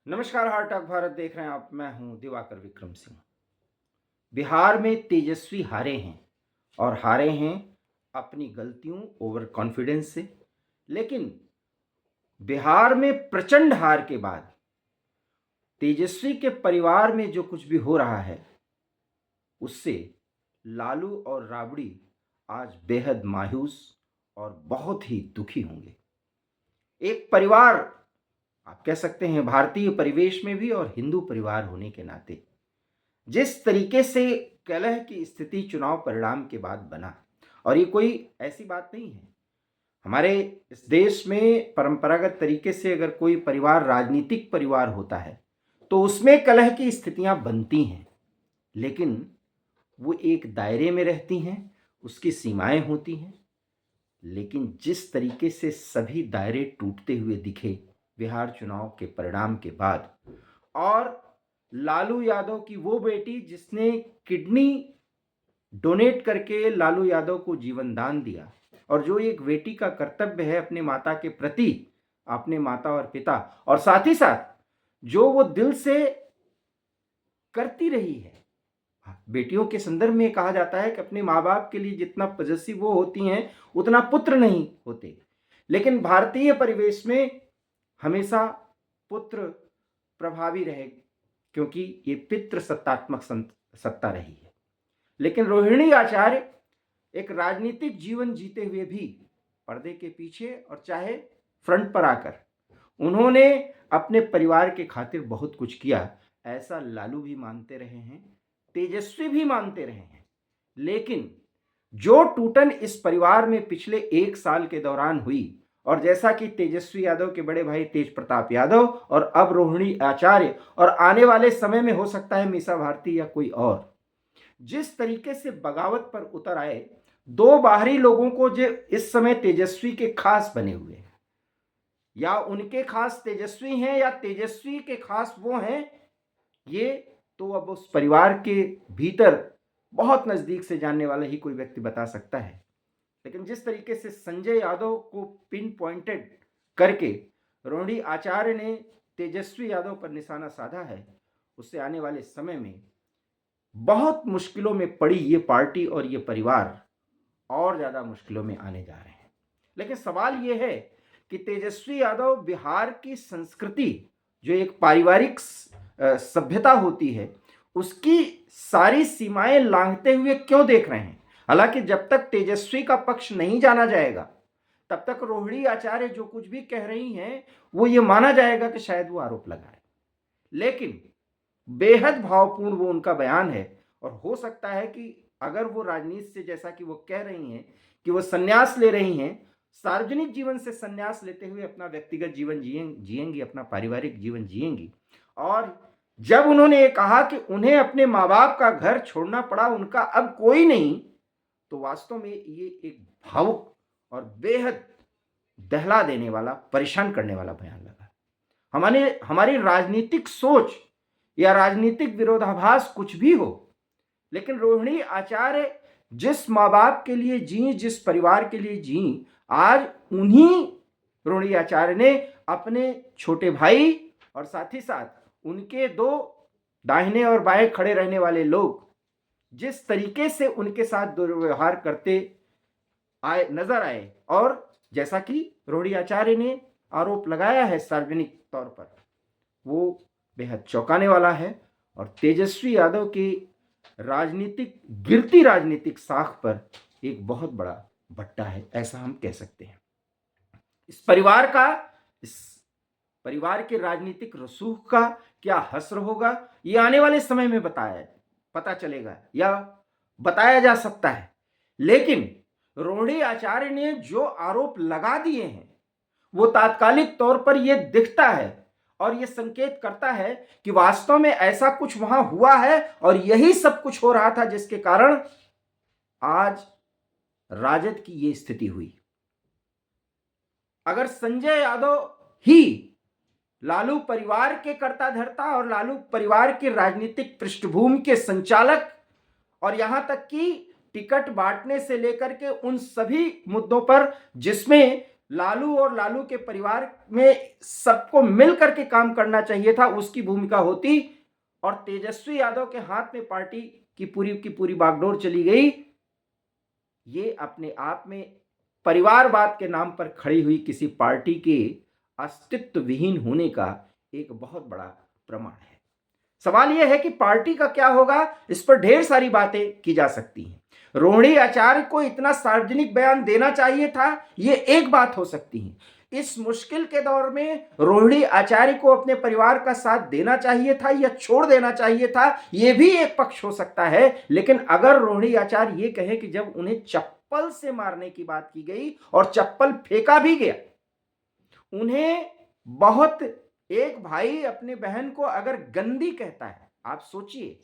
नमस्कार, heart talk Bharat देख रहे हैं आप। मैं हूं दिवाकर विक्रम सिंह। बिहार में तेजस्वी हारे हैं और हारे हैं अपनी गलतियों, ओवर कॉन्फिडेंस से। लेकिन बिहार में प्रचंड हार के बाद तेजस्वी के परिवार में जो कुछ भी हो रहा है उससे लालू और राबड़ी आज बेहद मायूस और बहुत ही दुखी होंगे। एक परिवार, आप कह सकते हैं भारतीय परिवेश में भी और हिंदू परिवार होने के नाते, जिस तरीके से कलह की स्थिति चुनाव परिणाम के बाद बना, और ये कोई ऐसी बात नहीं है। हमारे इस देश में परंपरागत तरीके से अगर कोई परिवार राजनीतिक परिवार होता है तो उसमें कलह की स्थितियां बनती हैं, लेकिन वो एक दायरे में रहती हैं, उसकी सीमाएं होती हैं। लेकिन जिस तरीके से सभी दायरे टूटते हुए दिखे बिहार चुनाव के परिणाम के बाद, और लालू यादव की वो बेटी जिसने किडनी डोनेट करके लालू यादव को जीवन दान दिया, और जो एक बेटी का कर्तव्य है अपने माता के प्रति, अपने माता और पिता, और साथ ही साथ जो वो दिल से करती रही है। बेटियों के संदर्भ में कहा जाता है कि अपने माँ बाप के लिए जितना पजेसिव वो होती हैं उतना पुत्र नहीं होते, लेकिन भारतीय परिवेश में हमेशा पुत्र प्रभावी रहे, क्योंकि ये पितृ सत्तात्मक सत्ता रही है। लेकिन रोहिणी आचार्य एक राजनीतिक जीवन जीते हुए भी पर्दे के पीछे और चाहे फ्रंट पर आकर उन्होंने अपने परिवार के खातिर बहुत कुछ किया। ऐसा लालू भी मानते रहे हैं, तेजस्वी भी मानते रहे हैं। लेकिन जो टूटन इस परिवार में पिछले 1 साल के दौरान हुई, और जैसा कि तेजस्वी यादव के बड़े भाई तेज प्रताप यादव और अब रोहिणी आचार्य और आने वाले समय में हो सकता है मीसा भारती या कोई और, जिस तरीके से बगावत पर उतर आए, दो बाहरी लोगों को जो इस समय तेजस्वी के खास बने हुए हैं, या उनके खास तेजस्वी हैं या तेजस्वी के खास वो हैं, ये तो अब उस परिवार के भीतर बहुत नजदीक से जानने वाला ही कोई व्यक्ति बता सकता है। लेकिन जिस तरीके से संजय यादव को पिन पॉइंटेड करके रोहिणी आचार्य ने तेजस्वी यादव पर निशाना साधा है, उससे आने वाले समय में बहुत मुश्किलों में पड़ी ये पार्टी और ये परिवार और ज्यादा मुश्किलों में आने जा रहे हैं। लेकिन सवाल ये है कि तेजस्वी यादव बिहार की संस्कृति, जो एक पारिवारिक सभ्यता होती है, उसकी सारी सीमाएं लांघते हुए क्यों देख रहे हैं। हालांकि जब तक तेजस्वी का पक्ष नहीं जाना जाएगा तब तक रोहिणी आचार्य जो कुछ भी कह रही हैं वो ये माना जाएगा कि शायद वो आरोप लगाए। लेकिन बेहद भावपूर्ण वो उनका बयान है, और हो सकता है कि अगर वो राजनीति से, जैसा कि वो कह रही हैं कि वो संन्यास ले रही हैं, सार्वजनिक जीवन से संन्यास लेते हुए अपना व्यक्तिगत जीवन जिएंगी, अपना पारिवारिक जीवन जिएंगी। और जब उन्होंने ये कहा कि उन्हें अपने माँ बाप का घर छोड़ना पड़ा, उनका अब कोई नहीं, तो वास्तव में ये एक भावुक और बेहद दहला देने वाला, परेशान करने वाला बयान लगा। हमारी राजनीतिक सोच या राजनीतिक विरोधाभास कुछ भी हो, लेकिन रोहिणी आचार्य जिस माँ बाप के लिए जी, जिस परिवार के लिए जी, आज उन्हीं रोहिणी आचार्य ने अपने छोटे भाई और साथ ही साथ उनके दो दाहिने और बाएं खड़े रहने वाले लोग जिस तरीके से उनके साथ दुर्व्यवहार करते आए नजर आए, और जैसा कि रोहिणी आचार्य ने आरोप लगाया है सार्वजनिक तौर पर, वो बेहद चौंकाने वाला है और तेजस्वी यादव की गिरती राजनीतिक साख पर एक बहुत बड़ा भट्टा है, ऐसा हम कह सकते हैं। इस परिवार के राजनीतिक रसूख का क्या हश्र होगा, ये आने वाले समय में पता चलेगा या बताया जा सकता है। लेकिन रोहिणी आचार्य ने जो आरोप लगा दिए हैं वो तात्कालिक तौर पर यह दिखता है और यह संकेत करता है कि वास्तव में ऐसा कुछ वहां हुआ है, और यही सब कुछ हो रहा था जिसके कारण आज राजद की यह स्थिति हुई। अगर संजय यादव ही लालू परिवार के कर्ता धर्ता और लालू परिवार के राजनीतिक पृष्ठभूमि के संचालक, और यहां तक कि टिकट बांटने से लेकर के उन सभी मुद्दों पर जिसमें लालू और लालू के परिवार में सबको मिलकर के काम करना चाहिए था, उसकी भूमिका होती, और तेजस्वी यादव के हाथ में पार्टी की पूरी बागडोर चली गई। ये अपने आप में परिवारवाद के नाम पर खड़ी हुई किसी पार्टी के अस्तित्व विहीन होने का एक बहुत बड़ा प्रमाण है। सवाल यह है कि पार्टी का क्या होगा, इस पर ढेर सारी बातें की जा सकती हैं। रोहिणी आचार्य को इतना सार्वजनिक बयान देना चाहिए था, यह एक बात हो सकती है। इस मुश्किल के दौर में रोहिणी आचार्य को अपने परिवार का साथ देना चाहिए था या छोड़ देना चाहिए था, यह भी एक पक्ष हो सकता है। लेकिन अगर रोहिणी आचार्य ये कहे कि जब उन्हें चप्पल से मारने की बात की गई और चप्पल फेंका भी गया, उन्हें बहुत, एक भाई अपने बहन को अगर गंदी कहता है, आप सोचिए।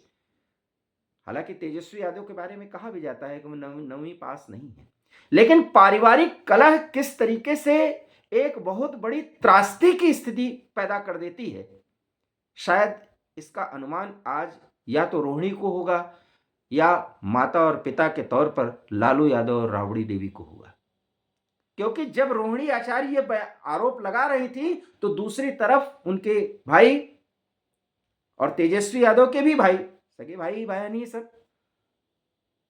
हालांकि तेजस्वी यादव के बारे में कहा भी जाता है कि वो 9वीं पास नहीं है, लेकिन पारिवारिक कलह किस तरीके से एक बहुत बड़ी त्रासदी की स्थिति पैदा कर देती है, शायद इसका अनुमान आज या तो रोहिणी को होगा या माता और पिता के तौर पर लालू यादव और राबड़ी देवी को होगा। क्योंकि जब रोहिणी आचार्य ये आरोप लगा रही थी तो दूसरी तरफ उनके भाई और तेजस्वी यादव के भी भाई, सगे भाई बहन ही सब,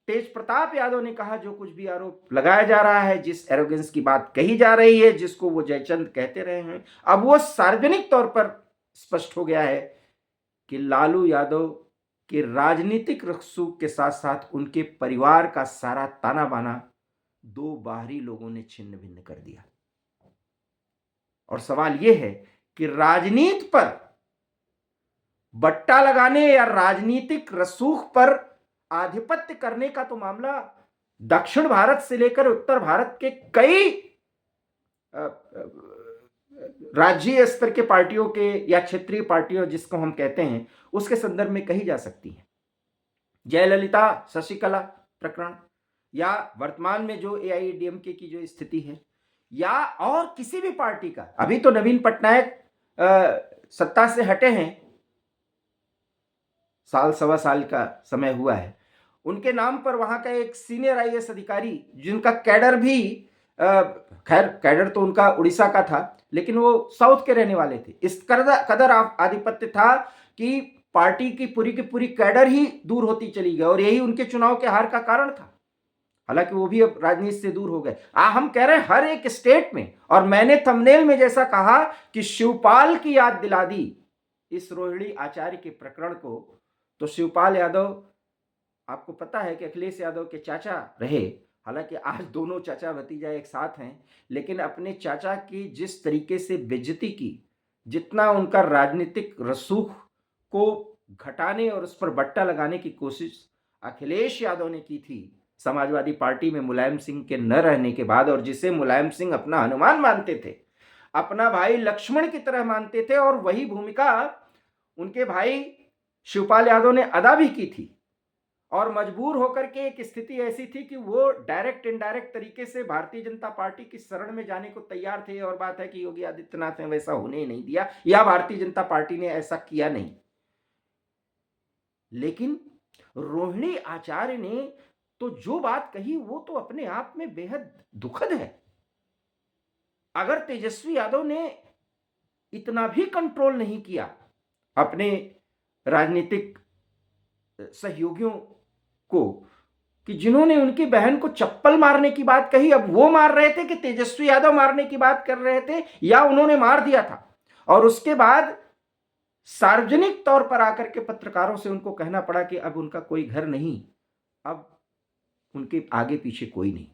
तेज प्रताप यादव ने कहा जो कुछ भी आरोप लगाया जा रहा है, जिस एरोगेंस की बात कही जा रही है, जिसको वो जयचंद कहते रहे हैं, अब वो सार्वजनिक तौर पर स्पष्ट हो गया है कि लालू यादव के राजनीतिक रसूख के साथ साथ उनके परिवार का सारा ताना बाना दो बाहरी लोगों ने छिन्न भिन्न कर दिया। और सवाल यह है कि राजनीति पर बट्टा लगाने या राजनीतिक रसूख पर आधिपत्य करने का तो मामला दक्षिण भारत से लेकर उत्तर भारत के कई राज्य स्तर के पार्टियों के या क्षेत्रीय पार्टियों जिसको हम कहते हैं, उसके संदर्भ में कही जा सकती है। जयललिता शशिकला प्रकरण, या वर्तमान में जो एआईएडीएमके की जो स्थिति है, या और किसी भी पार्टी का, अभी तो नवीन पटनायक सत्ता से हटे हैं, साल सवा साल का समय हुआ है, उनके नाम पर वहां का एक सीनियर आईएएस अधिकारी जिनका कैडर भी, खैर कैडर तो उनका उड़ीसा का था, लेकिन वो साउथ के रहने वाले थे, इस कदर आधिपत्य था कि पार्टी की पूरी कैडर ही दूर होती चली गई और यही उनके चुनाव के हार का कारण था। हालांकि वो भी अब राजनीति से दूर हो गए। हम कह रहे हैं हर एक स्टेट में, और मैंने थंबनेल में जैसा कहा कि शिवपाल की याद दिला दी इस रोहिणी आचार्य के प्रकरण को, तो शिवपाल यादव, आपको पता है कि अखिलेश यादव के चाचा रहे, हालांकि आज दोनों चाचा भतीजा एक साथ हैं, लेकिन अपने चाचा की जिस तरीके से बेइज्जती की, जितना उनका राजनीतिक रसूख को घटाने और उस पर बट्टा लगाने की कोशिश अखिलेश यादव ने की थी समाजवादी पार्टी में मुलायम सिंह के न रहने के बाद, और जिसे मुलायम सिंह अपना हनुमान मानते थे, अपना भाई लक्ष्मण की तरह मानते थे, और वही भूमिका उनके भाई शिवपाल यादव ने अदा भी की थी, और मजबूर होकर के एक स्थिति ऐसी थी कि वो डायरेक्ट इनडायरेक्ट तरीके से भारतीय जनता पार्टी की शरण में जाने को तैयार थे। और बात है कि योगी आदित्यनाथ ने वैसा होने ही नहीं दिया, या भारतीय जनता पार्टी ने ऐसा किया नहीं। लेकिन रोहिणी आचार्य ने तो जो बात कही वो तो अपने आप में बेहद दुखद है। अगर तेजस्वी यादव ने इतना भी कंट्रोल नहीं किया अपने राजनीतिक सहयोगियों को कि जिन्होंने उनकी बहन को चप्पल मारने की बात कही, अब वो मार रहे थे कि तेजस्वी यादव मारने की बात कर रहे थे, या उन्होंने मार दिया था, और उसके बाद सार्वजनिक तौर पर आकर के पत्रकारों से उनको कहना पड़ा कि अब उनका कोई घर नहीं, अब उनके आगे पीछे कोई नहीं।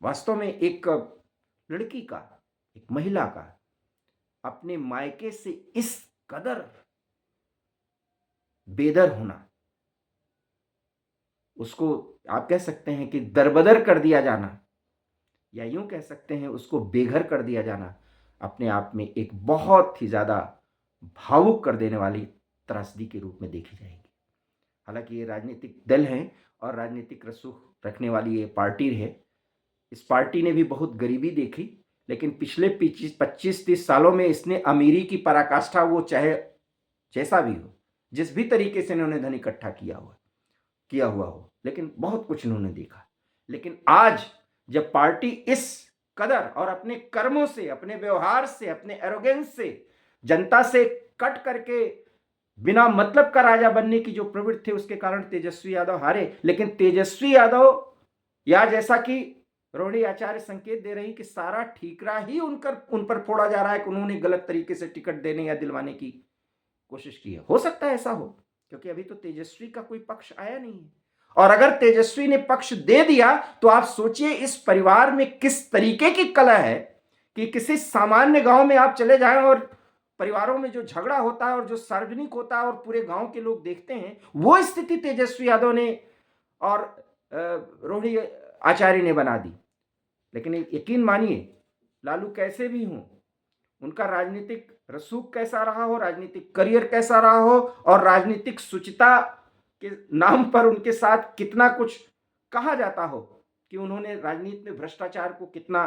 वास्तव में एक लड़की का, एक महिला का अपने मायके से इस कदर बेदर होना, उसको आप कह सकते हैं कि दरबदर कर दिया जाना, या यूं कह सकते हैं उसको बेघर कर दिया जाना, अपने आप में एक बहुत ही ज़्यादा भावुक कर देने वाली त्रासदी के रूप में देखी जाएगी। हालांकि ये राजनीतिक दल हैं और राजनीतिक रसूख रखने वाली ये पार्टी है। इस पार्टी ने भी बहुत गरीबी देखी, लेकिन पिछले 25-30 सालों में इसने अमीरी की पराकाष्ठा, वो चाहे जैसा भी हो, जिस भी तरीके से इन्होंने धन इकट्ठा किया हुआ हो, लेकिन बहुत कुछ इन्होंने देखा। लेकिन आज जब पार्टी इस कदर और अपने कर्मों से, अपने व्यवहार से, अपने एरोगेंस से जनता से कट करके बिना मतलब का राजा बनने की जो प्रवृत्ति थी, उसके कारण तेजस्वी यादव हारे। लेकिन तेजस्वी यादव, या जैसा कि रोहिणी आचार्य संकेत दे रही कि सारा ठीकरा ही उन पर फोड़ा जा रहा है कि उन्होंने गलत तरीके से टिकट देने या दिलवाने की कोशिश की है। हो सकता है ऐसा हो, क्योंकि अभी तो तेजस्वी का कोई पक्ष आया नहीं है। और अगर तेजस्वी ने पक्ष दे दिया तो आप सोचिए इस परिवार में किस तरीके की कलह है कि किसी सामान्य गांव में आप चले जाएं और परिवारों में जो झगड़ा होता है और जो सार्वजनिक होता है और पूरे गांव के लोग देखते हैं, वो स्थिति तेजस्वी यादव ने और रोहिणी आचार्य ने बना दी। लेकिन यकीन मानिए, लालू कैसे भी हों, उनका राजनीतिक रसूख कैसा रहा हो, राजनीतिक करियर कैसा रहा हो, और राजनीतिक शुचिता के नाम पर उनके साथ कितना कुछ कहा जाता हो कि उन्होंने राजनीति में भ्रष्टाचार को कितना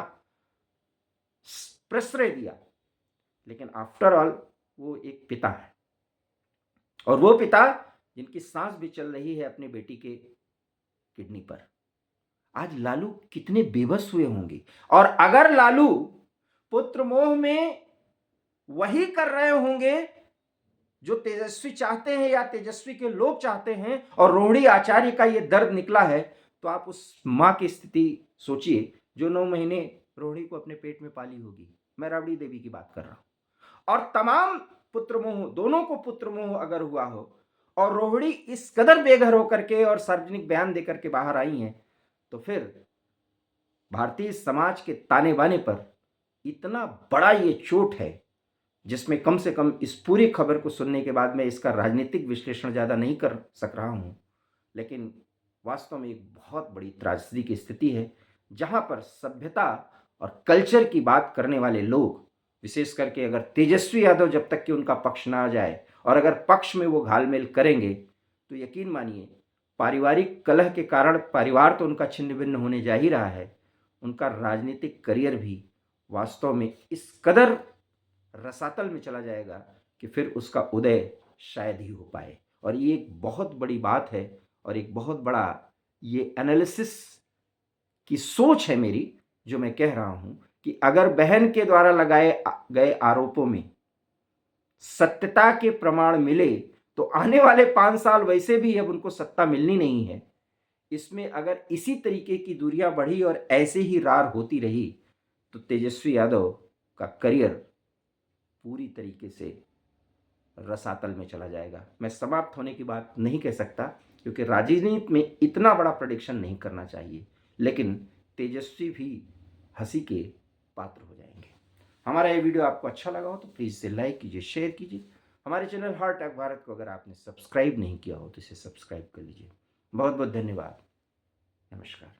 प्रश्रय दिया, लेकिन आफ्टर ऑल वो एक पिता है, और वो पिता जिनकी सांस भी चल रही है अपनी बेटी के किडनी पर। आज लालू कितने बेबस हुए होंगे। और अगर लालू पुत्र मोह में वही कर रहे होंगे जो तेजस्वी चाहते हैं या तेजस्वी के लोग चाहते हैं, और रोहिणी आचार्य का ये दर्द निकला है, तो आप उस मां की स्थिति सोचिए जो 9 महीने रोहिणी को अपने पेट में पाली होगी। मैं राबड़ी देवी की बात कर रहा हूं। और तमाम पुत्र मोह, दोनों को पुत्र मोह अगर हुआ हो और रोहिणी इस कदर बेघर होकर के और सार्वजनिक बयान देकर के बाहर आई हैं, तो फिर भारतीय समाज के ताने बाने पर इतना बड़ा ये चोट है, जिसमें कम से कम इस पूरी खबर को सुनने के बाद मैं इसका राजनीतिक विश्लेषण ज़्यादा नहीं कर सक रहा हूँ, लेकिन वास्तव में एक बहुत बड़ी त्रासदी की स्थिति है, जहाँ पर सभ्यता और कल्चर की बात करने वाले लोग, विशेष करके अगर तेजस्वी यादव जब तक कि उनका पक्ष ना आ जाए, और अगर पक्ष में वो घालमेल करेंगे, तो यकीन मानिए पारिवारिक कलह के कारण परिवार तो उनका छिन्न भिन्न होने जा ही रहा है, उनका राजनीतिक करियर भी वास्तव में इस कदर रसातल में चला जाएगा कि फिर उसका उदय शायद ही हो पाए। और ये एक बहुत बड़ी बात है, और एक बहुत बड़ा ये एनालिसिस की सोच है मेरी, जो मैं कह रहा हूं कि अगर बहन के द्वारा लगाए गए आरोपों में सत्यता के प्रमाण मिले, तो आने वाले 5 साल वैसे भी अब उनको सत्ता मिलनी नहीं है। इसमें अगर इसी तरीके की दूरियां बढ़ी और ऐसे ही रार होती रही, तो तेजस्वी यादव का करियर पूरी तरीके से रसातल में चला जाएगा। मैं समाप्त होने की बात नहीं कह सकता, क्योंकि राजनीति में इतना बड़ा प्रेडिक्शन नहीं करना चाहिए, लेकिन तेजस्वी भी हंसी के पात्र हो जाएंगे। हमारा ये वीडियो आपको अच्छा लगा हो तो प्लीज़ इसे लाइक कीजिए, शेयर कीजिए। हमारे चैनल हार्ट अटैक भारत को अगर आपने सब्सक्राइब नहीं किया हो तो इसे सब्सक्राइब कर लीजिए। बहुत बहुत धन्यवाद। नमस्कार।